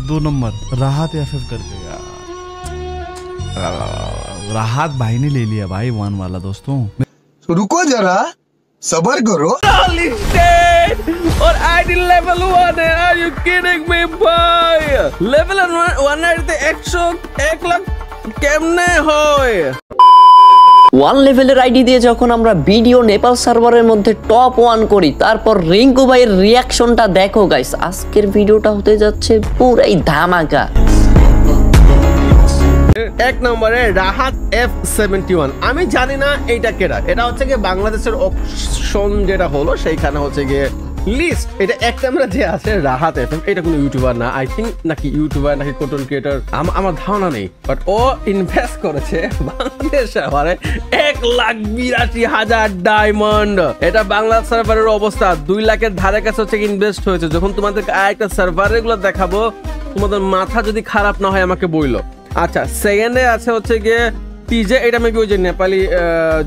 2 number राहत FF करके यार, राहत भाई ने ले लिया भाई 1 वाला दोस्तों। रुको जरा सबर करो। और आईडी लेवल 1 है, आर यू किडिंग मी भाई? लेवल 1 তে 101 লাখ কেমনে হয়? 1 লেভেলের আইডি দিয়ে যখন আমরা ভিডিও নেপাল সার্ভারের মধ্যে টপ 1 করি, তারপর রিঙ্কু ভাইয়ের রিয়াকশনটা দেখো গাইস। আজকের ভিডিওটা হতে যাচ্ছে পুরাই ধামাকা। 1 নম্বরে রাহাত F71। আমি জানি না এইটা কেডা, এটা হচ্ছে কি বাংলাদেশের অপশন যেটা হলো সেইখানে হচ্ছে গিয়ে লিস্ট, এটা 1 নম্বরে যে আছে রাহাত এফএম, এটা কোনো ইউটিউবার না, আই থিঙ্ক নাকি ইউটিউবার নাকি কন্টেন্ট ক্রিয়েটর, আমার ধারণা নেই। বাট ও ইনভেস্ট করেছে বাংলাদেশ সার্ভারে 1,82,000 ডায়মন্ড। এটা বাংলা সার্ভারের অবস্থা 2 লাখের ধারে কাছে হচ্ছে ইনভেস্ট হয়েছে। যখন তোমাদের আরেকটা সার্ভারের গুলো দেখাবো, তোমাদের মাথা যদি খারাপ না হয় আমাকে বইলো। আচ্ছা, সেকেন্ডে আছে হচ্ছে গিয়ে টিজে, এটা মেবি ওই যে নেপালি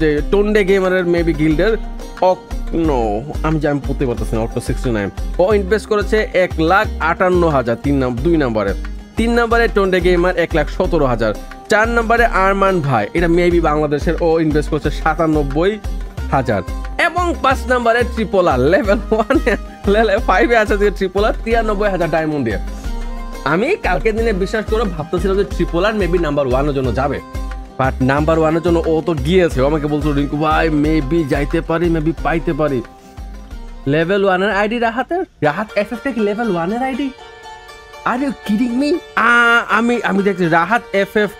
যে টোন্ডে গেমারের মেবি গিল্ডের নো, আমি পড়তে পারতেছি না, অটো 69। ও ইনভেস্ট করেছে 1,58,000 2 নম্বরে। 3 নম্বরে টোন্ডে গেমার 1,17,000। 4 নম্বরে আরমান ভাই, এটা মেবি বাংলাদেশের, ও ইনভেস্ট করেছে 97,000। এবং 5 নম্বরে ট্রিপোলার লেভেল 1 লেভেল 5 এ আছে যে ট্রিপোলার 93,000 ডায়মন্ড দিয়ে। আমি কালকে দিনে বিশ্বাস করে ভাবতেছিলাম যে ট্রিপোলার মেবি নাম্বার 1 এর জন্য যাবে, বাট নাম্বার 1 এর জন্য ও তো গিয়েছে। আমাকে বলছো রিঙ্কু ভাই মেবি যাইতে পারি, মেবি পাইতে পারি। লেভেল 1 এর আইডি রাহাতের, রাহাত এফএফ কি লেভেল 1 এর ID? Are you kidding me? আমি দেখছি রাহাত এফএফ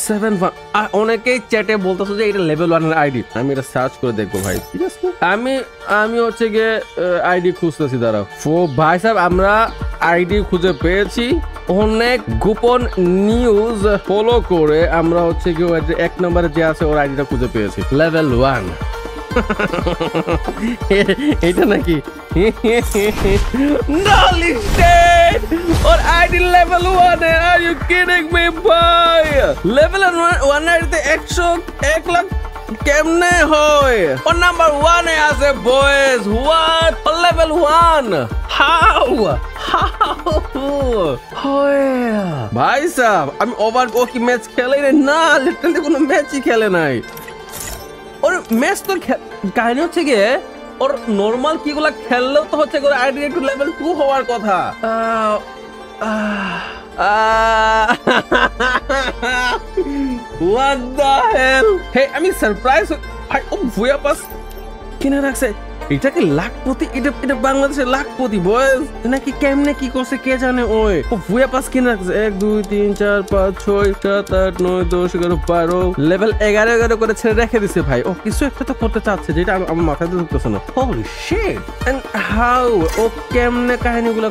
71। অনেকেই চ্যাটে বলতেছে যে এটা লেভেল 1 এর আইডি। আমি এটা সার্চ করে দেখবো ভাই, সিরিয়াসলি। আমি হচ্ছে গিয়ে আইডি খুঁজতেছি, দাঁড়াও। ভাই সাহেব, আমরা আইডি খুঁজে পেয়েছি। অনেক গোপন নিউজ ফলো করে আমরা হচ্ছে কি 1 নম্বরে যে আছে ওর আইডিটা খুঁজে পেয়েছি, লেভেল 1। এটা নাকি और आईडी लेवल 1 है, आर यू किडिंग मी भाई? लेवल 1 তে 101 লাখ কেমনে হয়? और नंबर 1 এ আছে বয়েজ। হোয়াট? লেভেল 1 হাউ ভাই সাহেব, আমি ওভার কি ম্যাচ খেলে না, লিটারালি কোনো ম্যাচই খেলে নাই। ওর ম্যাচ তো কাহিনী হচ্ছে গিয়ে ওর নর্মাল কিগুলা খেললেও তো হচ্ছে আইডি একটু লেভেল 2 হওয়ার কথা। What the hell? Hey, আমি সারপ্রাইজ ভাই। ও ভুয়া পাস কিনে রাখছে, এটা কি লাখপতি? এটা বাংলাদেশের লাখপতি বয়েজ নাকি কেমনে কি করছে কে জানে। ওই ও ভুয়া পাস কিনে রাখছে 1 2 3 4 5 6 7 8 9 10 11 12 লেভেল 11 করে ছেড়ে রেখে দিছে ভাই। ও কিছু একটা তো করতে চাচ্ছে যেটা আমার মাথায় ঢুকতেছে না। Holy shit, and how? ও কেমনে কাহিনীগুলো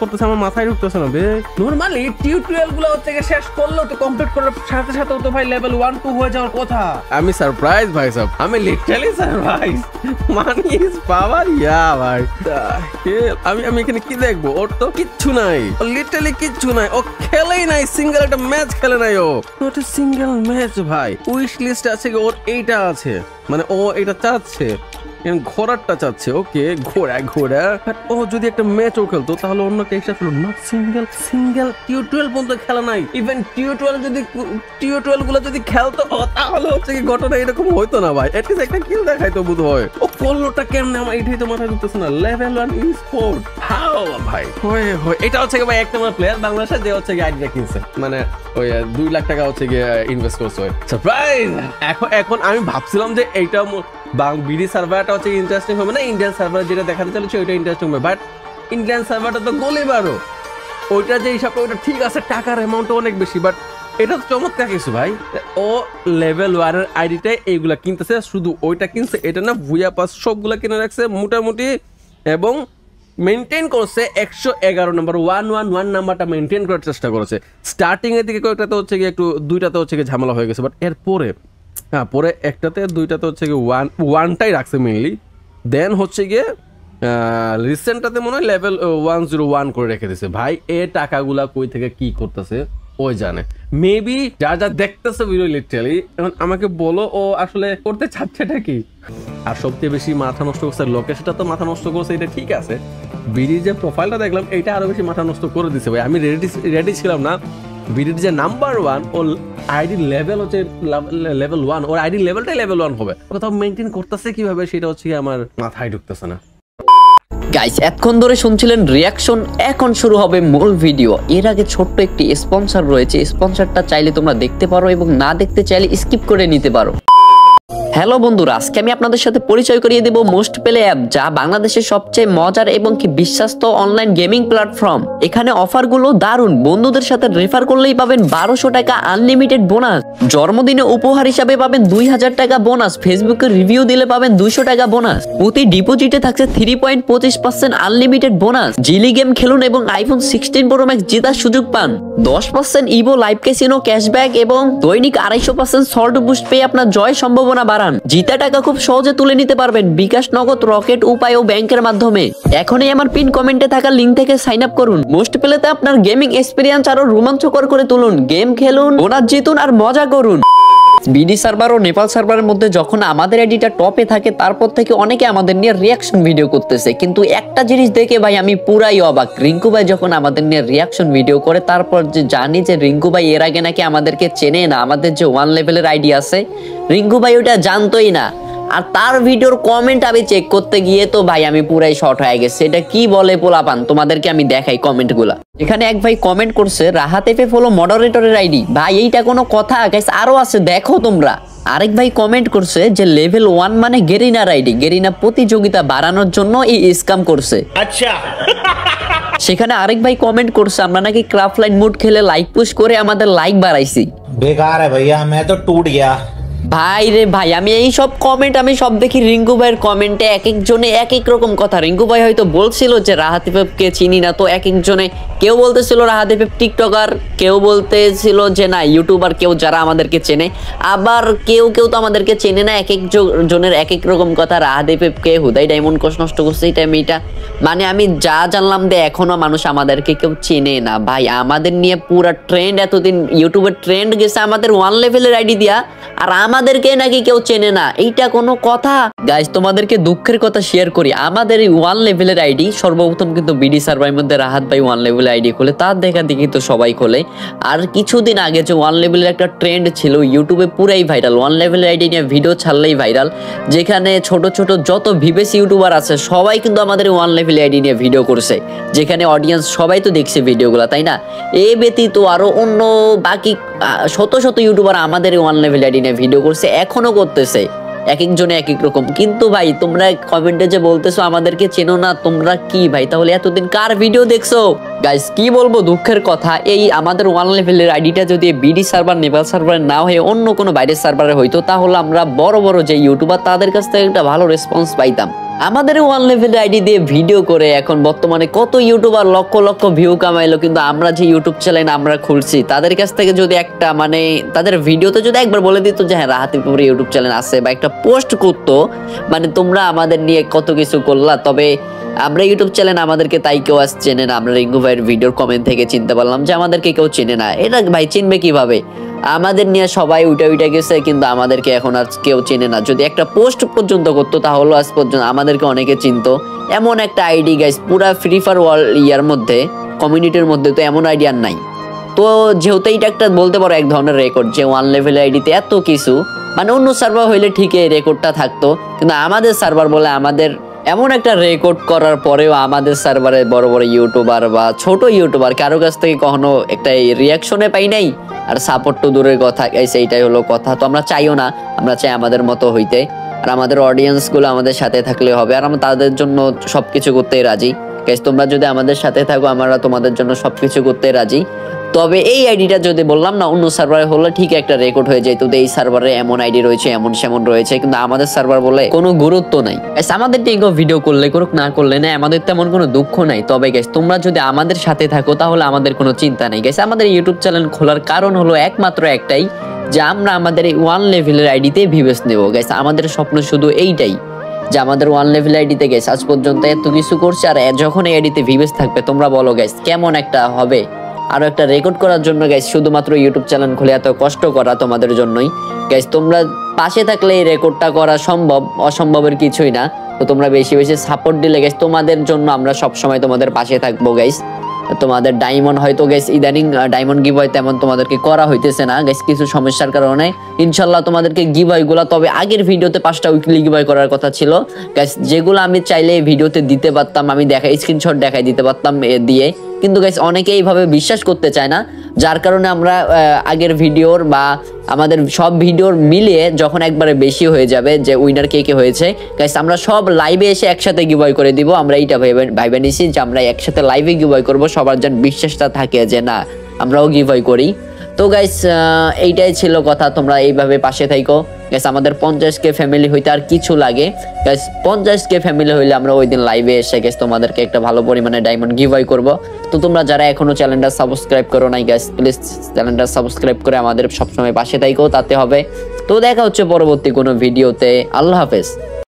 করতেছে, আমার মাথায় ঢুকতেছে না বে। নরমালি টিউটোরিয়াল গুলো হচ্ছে শেষ করলো তো কমপ্লিট করার সাথে সাথে তো ভাই লেভেল 1 2 হয়ে যাওয়ার কথা। আমি সারপ্রাইজ ভাই সাহেব, আমি literally surprise. Money is power. Yeah ভাই, আমি এখানে কি দেখবো? ওর তো কিচ্ছু নাই, লিটারালি কিচ্ছু নাই। ও খেলেই নাই, সিঙ্গেল একটা ম্যাচ খেলে নাই। ও একটা সিঙ্গেল ম্যাচ ভাই। উইশ লিস্টে আছে ওর এইটা আছে, মানে ও এটা চাচ্ছে, ঘোড়ারটা চাচ্ছে। ওকে, ঘোড়া। ও যদি একটা ম্যাচ ও খেলতো তাহলে অন্য টেক্সটা ছিল না। সিঙ্গেল টিউটোরিয়াল পর্যন্ত খেলা নাই। ইভেন টিউটোরিয়াল গুলো যদি খেলতো তাহলে হচ্ছে কি ঘটনা এরকম হইতো না ভাই। এটলিস্ট একটা কিল দেখাইতো বোধ হয়। ও করলোটা কেমনে আমার এটাই তো মাথায় ঢুকতেছে না। লেভেল 1 ই-স্পোর্ট হাউ ভাই? হয় এটা হচ্ছে কি ভাই 1 নম্বর প্লেয়ার বাংলাদেশে যে হচ্ছে কি আইডিয়া কিনছে, মানে ওই 2 লাখ টাকা হচ্ছে কি ইনভেস্ট করছে। সারপ্রাইজ। এখন আমি ভাবছিলাম যে এইটা বিডি সার্ভারটা হচ্ছে ইন্টারেস্টিং হবে না, ইন্ডিয়ান সার্ভার যেটা দেখাতে চলেছে ওইটা ইন্টারেস্টিং হবে। বাট ইন্ডিয়ান সার্ভারটা তো গোলিবারও, ওইটা যে হিসাবে ওইটা ঠিক আছে, টাকার অ্যামাউন্ট অনেক বেশি, বাট এটা তো চমৎকার কিছু ভাই। ও লেভেল 1 এর আইডিটাই এইগুলা কিনতেছে, শুধু ওইটা কিনছে এটা না, ভুয়া পাস সবগুলা কিনে রাখছে মোটামুটি, এবং মেনটেন করছে 111 নম্বর 111 নাম্বারটা মেনটেন করার চেষ্টা করেছে। স্টার্টিং এর দিকে কয়েকটাতে হচ্ছে কি একটু, দুইটাতে হচ্ছে কি ঝামেলা হয়ে গেছে, বাট এরপরে পরে একটাতে দুইটাতে হচ্ছে গিয়ে ওয়ানটাই রাখছে মেইনলি। দেন হচ্ছে গিয়ে রিসেন্টটাতে মনে হয় লেভেল 101 করে রেখে দিছে ভাই। এ টাকাগুলা কই থেকে কি করতেছে ওই জানে। মেবি যা দেখতেছে ভিডিও লিটারালি, এখন আমাকে বলো ও আসলে করতে চাচ্ছেটা কি। আর সবচেয়ে বেশি মাথা নষ্ট করছে লোকেশনটা, তো মাথা নষ্ট করছে এটা ঠিক আছে, বিডির যে প্রোফাইলটা দেখলাম এটা আরো বেশি মাথা নষ্ট করে দিছে ভাই। আমি রেডি ছিলাম না। বিডির যে নাম্বার 1 ওর আইডি লেভেল হচ্ছে লেভেল 1, ওর আইডি লেভেলটাই লেভেল 1 হবে। কোথাও মেনটেন করতেছে কিভাবে সেটা হচ্ছে আমার মাথায় ঢুকতেছে না। গাইস এতক্ষণ ধরে শুনছিলেন রিয়াকশন, এখন শুরু হবে মূল ভিডিও। এর আগে ছোট্ট একটি স্পন্সর রয়েছে, স্পন্সরটা চাইলে তোমরা দেখতে পারো এবং না দেখতে চাইলে স্কিপ করে নিতে পারো। হ্যালো বন্ধুরা, আজকে আমি আপনাদের সাথে পরিচয় করিয়ে দেব মোস্ট প্লে অ্যাপ, যা বাংলাদেশের সবচেয়ে মজার এবং কি বিশ্বস্ত অনলাইন গেমিং প্ল্যাটফর্ম। এখানে অফারগুলো দারুণ, বন্ধুদের সাথে রেফার করলেই পাবেন 1200 টাকা আনলিমিটেড বোনাস, জন্মদিনে উপহার হিসাবে পাবেন 2000 টাকা বোনাস, ফেসবুকে রিভিউ দিলে পাবেন 200 টাকা বোনাস, প্রতি ডিপোজিটে থাকছে 3.25% আনলিমিটেড বোনাস। জিলি গেম খেলুন এবং আইফোন 16 প্রো ম্যাক্স জেতার সুযোগ পান, 10% ইভো লাইভ ক্যাসিনো ক্যাশব্যাক এবং দৈনিক 250% সল্ট বুস্ট পেয়ে আপনার জয় সম্ভাবনা বাড়ান। জিতা টাকা খুব সহজে তুলে নিতে পারবেন বিকাশ, নগদ, রকেট, উপায় ও ব্যাংকের মাধ্যমে। এখনই আমার পিন কমেন্টে থাকা লিংক থেকে সাইন আপ করুন। মোস্ট প্লেতে আপনার গেমিং এক্সপেরিয়েন্স আরো রোমাঞ্চকর করে তুলুন, গেম খেলুন, বোনাস জিতুন আর মজা করুন। বিডি সার্ভার ও নেপাল সার্ভারের মধ্যে যখন আমাদের আইডিটা টপে থাকে, তারপর থেকে অনেকে আমাদের নিয়ে রিয়াকশন ভিডিও করতেছে, কিন্তু একটা জিনিস দেখে ভাই আমি পুরাই অবাক। রিঙ্কু ভাই যখন আমাদের নিয়ে রিয়াকশন ভিডিও করে, তারপর যে জানি যে রিঙ্কু ভাই এর আগে নাকি আমাদেরকে চেনে না, আমাদের যে 1 লেভেলের আইডি আছে রিঙ্কু ভাই ওটা জানতোই না। আর তার ভিডিওর কমেন্ট আমি চেক করতে গিয়ে তো ভাই আমি পুরাই শর্ট হয়ে গেছে। এটা কি বলে পোলাপান, তোমাদেরকে আমি দেখাই কমেন্ট গুলা। এখানে এক ভাই কমেন্ট করছে রাহাত এফএফ হলো মডারেটরের আইডি। ভাই এইটা কোনো কথা? গাইস আরো আছে, দেখো তোমরা। আরেক ভাই কমেন্ট করছে যে লেভেল 1 মানে গেরিনার আইডি, গেরিনা প্রতিযোগিতা বাড়ানোর জন্য এই স্ক্যাম করছে। আচ্ছা। সেখানে আরেক ভাই কমেন্ট করছে আমরা নাকি ক্রাফটলাইন মুড খেলে লাইক পুশ করে আমাদের লাইক বাড়াইছি। বেকার है भैया, मैं तो टूट गया। ভাই রে ভাই, আমি এই সব কমেন্ট আমি সব দেখি রিঙ্কু ভাইয়ের কমেন্টে এক একজনে এক এক রকম কথা। রিঙ্কু ভাই হয়তো বলছিল যে রাহাত এফএফকে চিনি না, তো এক একজনে কেউ বলতেছিল রাহাত এফএফ টিকটকার, কেউ বলতেছিল যে না ইউটিউবার, কেউ যারা আমাদেরকে চেনে, আবার কেউ কেউ তো আমাদেরকে চেনে না। এক এক জনের এক এক রকম কথা। রাহাত এফএফকে হুদাই ডায়মন্ড কোষ নষ্ট করছে এটা মেয়েটা, মানে আমি যা জানলাম যে এখনো মানুষ আমাদেরকে কেউ চেনে না। ভাই আমাদের নিয়ে পুরা ট্রেন্ড, এতদিন ইউটিউবের ট্রেন্ড গেছে আমাদের 1 লেভেলের আইডি দিয়া, আর আমাদেরকে নাকি কেউ চেনে না, এইটা কোনো কথা? গাইস তোমাদেরকে দুঃখের কথা শেয়ার করি, আমাদের এই 1 লেভেলের আইডি সর্বপ্রথম কিন্তু বিডি সার্ভারের মধ্যে রাহাত ভাই 1 লেভেলের আইডি খোলে, তার দেখা দেখি তো সবাই খোলে। আর কিছুদিন আগে যে 1 লেভেলের একটা ট্রেন্ড ছিল ইউটিউবে পুরাই ভাইরাল, 1 লেভেলের আইডি নিয়ে ভিডিও ছাড়লেই ভাইরাল, যেখানে ছোট ছোট যত ভিভেস ইউটিউবার আছে সবাই কিন্তু আমাদের 1 লেভেলের আইডি নিয়ে ভিডিও করছে, যেখানে অডিয়েন্স সবাই তো দেখছে ভিডিওগুলো, তাই না? এ ব্যতীত আরো অন্য বাকি শত শত ইউটিউবার আমাদের 1 লেভেলের আইডি নিয়ে ভিডিও করছে, এখনো করতেছে, এক একজনে এক এক রকম। কিন্তু ভাই তোমরা কমেন্টে যে বলতেছো আমাদেরকে চেনো না, তোমরা কি ভাই তাহলে এতদিন কার ভিডিও দেখছো? গাইস কি বলবো, দুঃখের কথা, এই আমাদের 1 লেভেলের আইডিটা যদি বিডি সার্ভার নেপাল সার্ভার না হয়ে অন্য কোনো বাইরের সার্ভারে হইতো, তাহলে আমরা বড় বড় যে ইউটিউবার তাদের কাছ থেকে একটা ভালো রেসপন্স পাইতাম। আমাদের 1 লেভেলের আইডি দিয়ে ভিডিও করে এখন বর্তমানে কত ইউটিউবার লক্ষ লক্ষ ভিউ কামাইলো, কিন্তু আমরা যে ইউটিউব চ্যানেল আমরা খুলছি তাদের কাছ থেকে যদি একটা মানে তাদের ভিডিওতে যদি একবার বলে দিত যে হ্যাঁ রাহাত এফএফ ইউটিউব চ্যানেল আছে, বা একটা পোস্ট করতো মানে তোমরা আমাদের নিয়ে কত কিছু করলা, তবে আমরা ইউটিউব চ্যানেল আমাদেরকে তাই কেউ আজ চেনে না। আমরা রিঙ্কু ভাইয়ের ভিডিওর কমেন্ট থেকে চিনতে পারলাম যে আমাদেরকে কেউ চেনে না। এটা ভাই চিনবে কিভাবে? আমাদের নিয়ে সবাই উঠে গেছে, কিন্তু আমাদেরকে এখন আর কেউ চেনে না। যদি একটা পোস্ট পর্যন্ত করতো তাহলে আজ পর্যন্ত আমাদেরকে অনেকে চিনতো। এমন একটা আইডি গাইস পুরা ফ্রি ফায়ার ওয়ার্ল্ড ইয়ার মধ্যে কমিউনিটির মধ্যে তো এমন আইডি আর নাই। তো যেহেতু এইটা একটা বলতে পারো এক ধরনের রেকর্ড, যে 1 লেভেলের আইডিতে এত কিছু, মানে অন্য সার্ভার হইলে ঠিকই এই রেকর্ডটা থাকতো, কিন্তু আমাদের সার্ভার বলে আমাদের এমন একটা রেকর্ড করার পরেও আমাদের সার্ভারে বড় বড় ইউটিউবার বা ছোট ইউটিউবার কারো কাছ থেকে কখনো একটা রিয়াকশনে পাই নাই, আর সাপোর্ট তো দূরের কথা। এইটাই হলো কথা। তো আমরা চাইও না, আমরা চাই আমাদের মতো হইতে, আর আমাদের অডিয়েন্স গুলো আমাদের সাথে থাকলে হবে, আর আমরা তাদের জন্য সবকিছু করতে রাজি। গাইস তোমরা যদি আমাদের সাথে থাকো, আমরা তোমাদের জন্য সবকিছু করতে রাজি। তবে এই আইডিটা যদি বললাম না অন্য সার্ভারে হলে ঠিক একটা রেকর্ড হয়ে যেত, এই সার্ভারে এমন আইডি রয়েছে, এমন সেমন রয়েছে, কিন্তু আমাদের সার্ভার বলে কোনো গুরুত্ব নাই। আমাদের টিকে ভিডিও করলে করুক, না করলে না, আমাদের তেমন কোনো দুঃখ নাই। তবে গাইস তোমরা যদি আমাদের সাথে থাকো তাহলে আমাদের কোনো চিন্তা নেই। গাইস আমাদের ইউটিউব চ্যানেল খোলার কারণ হলো একমাত্র একটাই, যে আমরা আমাদের এই 1 লেভেলের আইডিতে ভিউস নেব। গাইস আমাদের স্বপ্ন শুধু এইটাই, যে আমাদের 1 লেভেল আইডিতে গাইস আজ পর্যন্ত এত কিছু করছে, আর যখন এই আইডিতে ভিউস থাকবে তোমরা বলো গাইস কেমন একটা হবে। আরো একটা রেকর্ড করার জন্য গাইস শুধুমাত্র ইউটিউব চ্যানেল খুলে এত কষ্ট করা তোমাদের জন্যই। গাইস তোমরা পাশে থাকলে এই রেকর্ডটা করা সম্ভব, অসম্ভবের কিছুই না। তো তোমরা বেশি বেশি সাপোর্ট দিলে গাইস তোমাদের জন্য আমরা সব সময় তোমাদের পাশে থাকবো গাইস। তোমাদের ডায়মন্ড হয়তো গাইস ইদানিং ডায়মন্ড গিভওয়ে তেমন তোমাদেরকে করা হইতেছে না গাইস, কিছু সমস্যার কারণে। ইনশাল্লাহ তোমাদেরকে গিভওয়ে গুলা, তবে আগের ভিডিওতে 5টা উইকলি গিভওয়ে করার কথা ছিল গাইস, যেগুলো আমি চাইলে এই ভিডিওতে দিতে পারতাম, আমি স্ক্রিনশট দেখাই দিতে পারতাম দিয়ে, কিন্তু গাইস অনেকে এইভাবে বিশ্বাস করতে চায় না, যার কারণে আমরা আগের ভিডিওর বা আমাদের সব ভিডিওর মিলিয়ে যখন একবারে বেশি হয়ে যাবে যে উইনার কে কে হয়েছে গাইস, আমরা সব লাইভে এসে একসাথে গিভওয়ে করে দিব। আমরা এইটা ভাইবে নিছি যে আমরা একসাথে লাইভে গিভওয়ে করব, সবার যেন বিশ্বাসটা থাকে যে না আমরাও গিভওয়ে করি। তো গাইস এইটাই ছিল কথা, তোমরা এইভাবে পাশে থাকো গাইস। আমাদের 50K ফ্যামিলি হইতে আর কিছু লাগে গাইস, 50K ফ্যামিলি হইলে আমরা ওই দিন লাইভে এসে গাইস তোমাদেরকে একটা ভালো পরিমাণে ডায়মন্ড গিভওয়ে করব। তো তোমরা যারা এখনো চ্যানেলটা সাবস্ক্রাইব করো নাই গাইস, প্লিজ চ্যানেলটা সাবস্ক্রাইব করে আমাদের সবসময় পাশে থাকো, তাতে হবে। তো দেখা হচ্ছে পরবর্তী কোনো ভিডিওতে। আল্লাহ হাফেজ।